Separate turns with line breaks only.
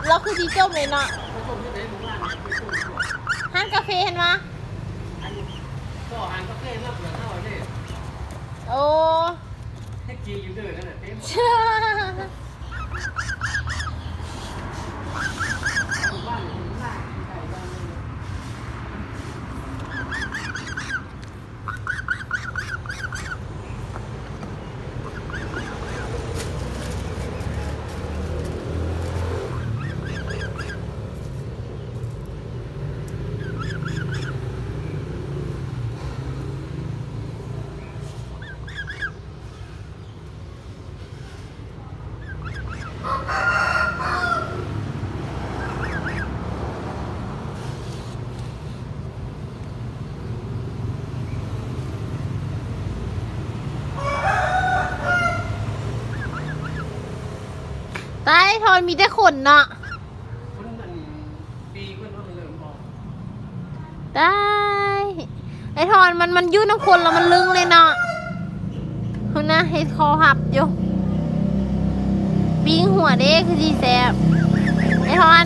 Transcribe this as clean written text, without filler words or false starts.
เราคือจีจมเลยเนาะห้างกาแฟเห็นไหม
ก็อ่านกาแฟมากกว่าเท่าเลย
โอ้
ให้กินอยู่เด้อนั่นแหละเต็มบ้านอยู่ข้างล่างใช่บ้านเลย
ตายทอนมีแต่ขนเนาะ
คนมันปีคนว่ามันเริ่มบอก
ได้ไอทอนมันยุ่น้ำคนแล้วมันลึงเลยเนาะคุณนะให้คอหับอยู่ปิ้งหัวเด้คือจีแซบไอทอน